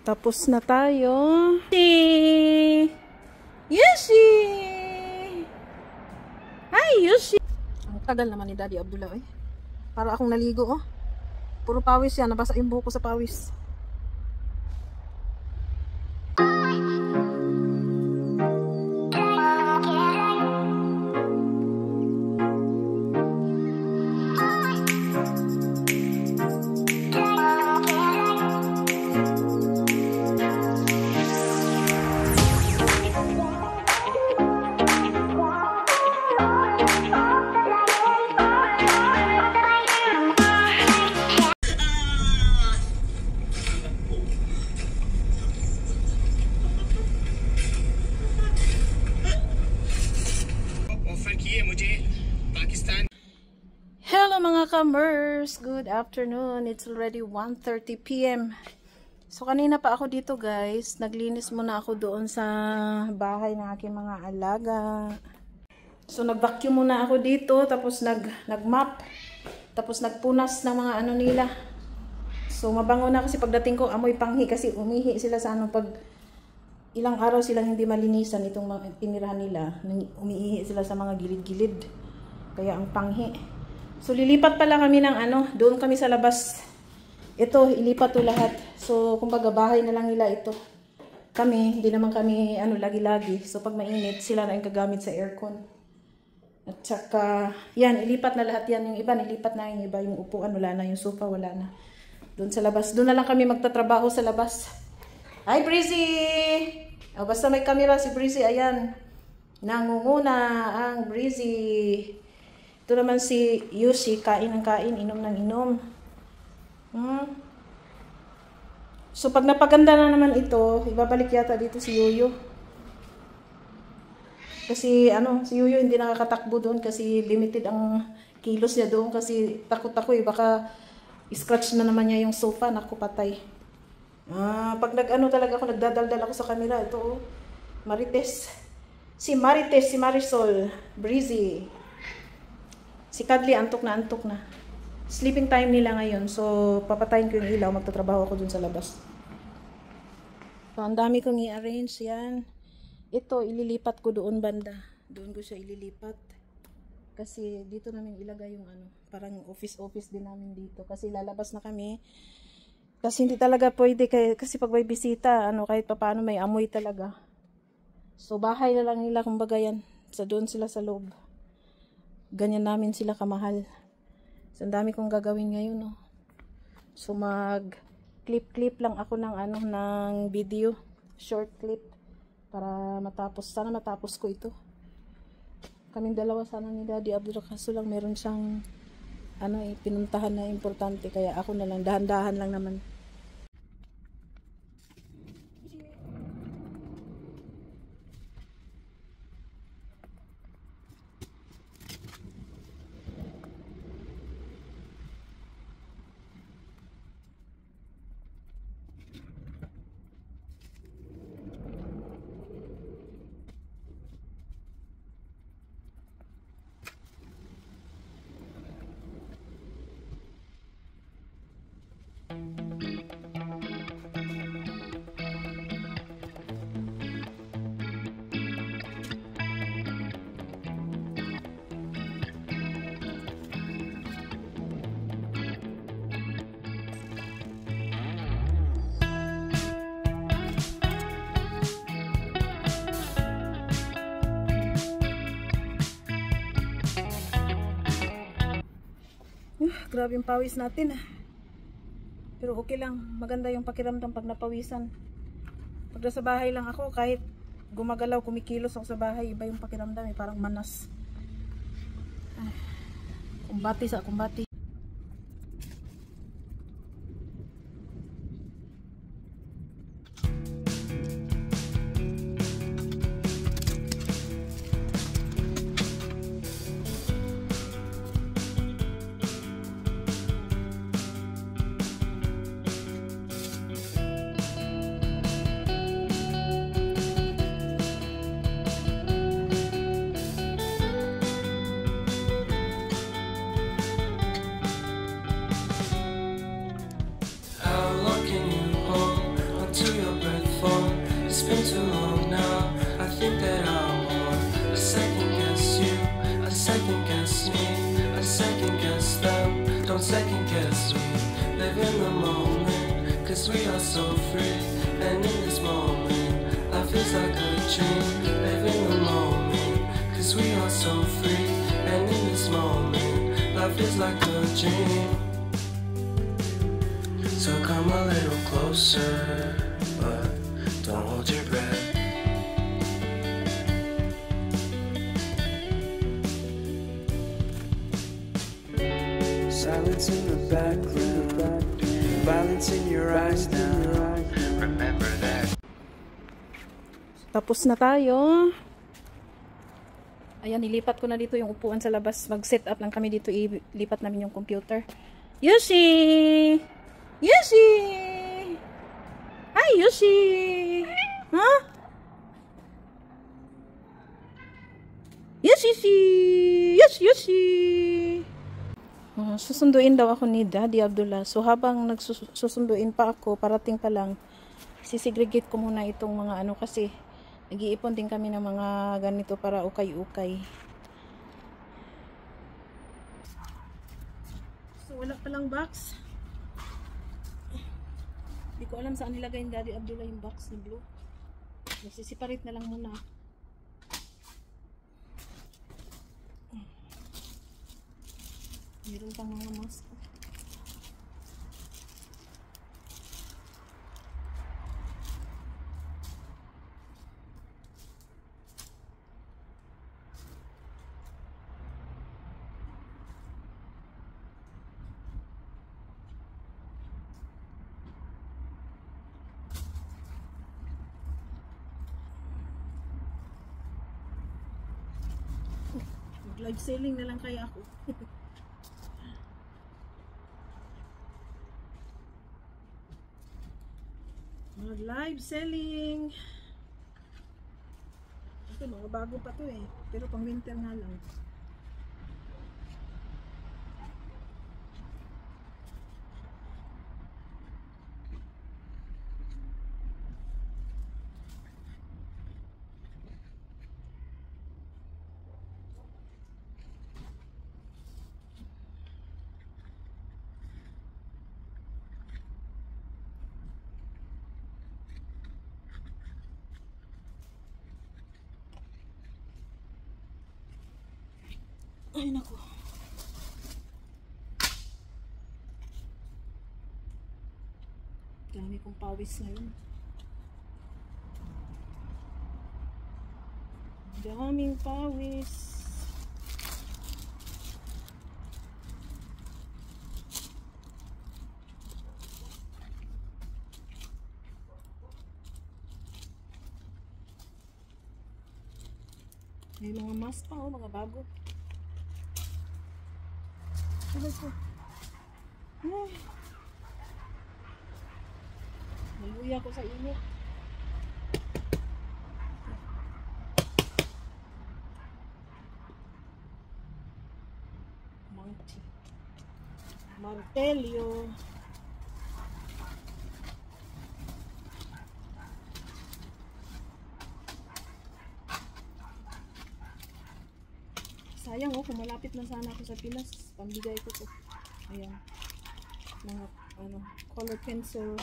Tapos na tayo. Yoshi! Hi, Yoshi! Ang tagal naman ni Daddy Abdullah, eh. Para akong naligo, oh. Puro pawis yan. Nabasa yung buhok ko sa pawis. Hello mga kamers! Good afternoon. It's already 1:30 p.m. So kanina pa ako dito guys. Naglinis muna ako doon sa bahay ng aking mga alaga. So nag-vacuum muna ako dito. Tapos nag-mop. Tapos nagpunas ng mga ano nila. So mabango na kasi pagdating ko amoy panghi. Kasi umihi sila sa ano pag ilang araw silang hindi malinisan itong mga tinirahan nila. Umiihi sila sa mga gilid-gilid. Kaya ang panghi. So, lilipat pala kami ng ano, doon kami sa labas. Ito, ilipat to lahat. So, kumbaga bahay na lang nila ito. Kami, hindi naman kami ano, lagi-lagi. So, pag mainit, sila na yung kagamit sa aircon. At saka, yan, ilipat na lahat yan. Yung iba, nilipat na yung iba. Yung upuan, wala na. Yung sofa, wala na. Doon sa labas. Doon na lang kami magtatrabaho sa labas. Hi, Breezy! Oh, basta may camera si Breezy, ayan. Nangunguna ang Breezy. Ito naman si Yushi, kain ng kain, inom ng inom. So pag napaganda na naman ito, ibabalik yata dito si Yuyo. Kasi ano, si Yuyo hindi nakakatakbo doon kasi limited ang kilos niya doon kasi takot ako eh, baka scratch na naman niya yung sofa, naku patay. Pag nag-ano talaga ako, nagdadaldal ako sa camera, ito oh, Marites. Si Marites, si Marisol, Breezy. Si Kadli, antok na. Sleeping time nila ngayon. So, papatayin ko yung ilaw. Magtatrabaho ako dun sa labas. So, ang dami kong i-arrange yan. Ito, ililipat ko doon banda. Doon ko siya ililipat. Kasi dito namin ilagay yung ano, parang office din namin dito. Kasi lalabas na kami. Kasi hindi talaga pwede. Kasi pag may bisita, ano, kahit papaano may amoy talaga. So, bahay na lang nila. Kumbaga yan. Doon sila sa loob. Ganyan namin sila kamahal. So, ang dami kong gagawin ngayon, no. So, mag-clip lang ako ng ano, ng video. Short clip. Para matapos. Sana matapos ko ito. Kaming dalawa sana ni Daddy Abdullah. Kaso lang meron siyang ano, pinuntahan na importante. Kaya ako na lang. Dahan-dahan lang naman. Grabe yung pawis natin. Pero okay lang. Maganda yung pakiramdam pag napawisan. Pag nasa bahay lang ako, kahit gumagalaw, kumikilos ako sa bahay, iba yung pakiramdam eh. Parang manas. Kumbati sa kumbati. been too long now. I think that I want a second guess you, a second guess me, a second guess them. Don't second guess me. Live in the moment, cause we are so free. And in this moment, life is like a dream. Live in the moment, cause we are so free. And in this moment, life is like a dream. So come a little closer, but don't hold your breath. Silence in the background, violence in your eyes now. Remember that. Tapos na tayo. Ayan, nilipat ko na dito yung upuan sa labas. Mag-set up lang kami dito. Ilipat namin yung computer. Yushi! Yushi! Hi, Yushi! Huh? Yes, Yushi! Yes, Yushi! Susunduin daw ako ni Daddy Abdullah. So, habang nagsusunduin pa ako, parating pa lang, sisegregate ko muna itong mga ano kasi nag-iipon din kami ng mga ganito para ukay-ukay. So, wala palang box. Hindi ko alam saan nilagay ni Daddy Abdullah yung box na blue. Nagsisiparate na lang muna. Meron pang mga mask. Live selling na lang kaya ako. Live selling. Ito, mga bago pa to eh. Pero pang winter nga lang. Ay, naku. Dami kong pawis ngayon. Daming pawis. May mga mask pa, oh, mga bago. Ay. Naluya ko sa init. Martelyo. Sayang oh, kung malapit na sana ako sa Pilas, pambigay ko to. Ayan. Mga ano, color pencil.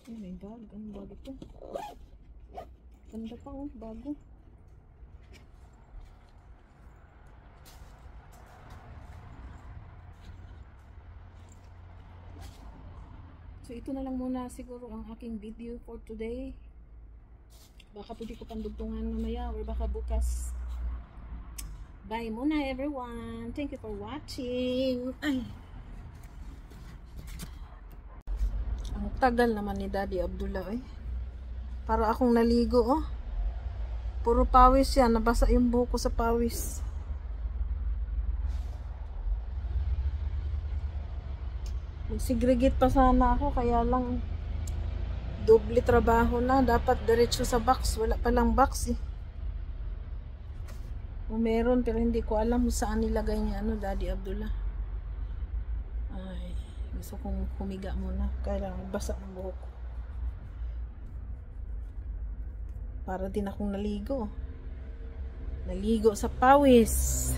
Oh my god, ang bago to. Ganda pa oh, bago. So, ito na lang muna siguro ang aking video for today. Baka pwede ko pandugtungan mamaya or baka bukas. Bye muna everyone. Thank you for watching. Ay. Ang tagal naman ni Daddy Abdullah eh. Para akong naligo oh. Puro pawis yan. Nabasa yung buhok ko sa pawis. Mag-segregate pa sana ako, kaya lang doble trabaho na. Dapat diretso sa box. Wala palang box eh. O meron, pero hindi ko alam kung saan nilagay niya, ano, Daddy Abdullah. Ay, gusto kong humiga muna. Kailangan basa ng buhok ko. Para din akong naligo. Naligo sa pawis.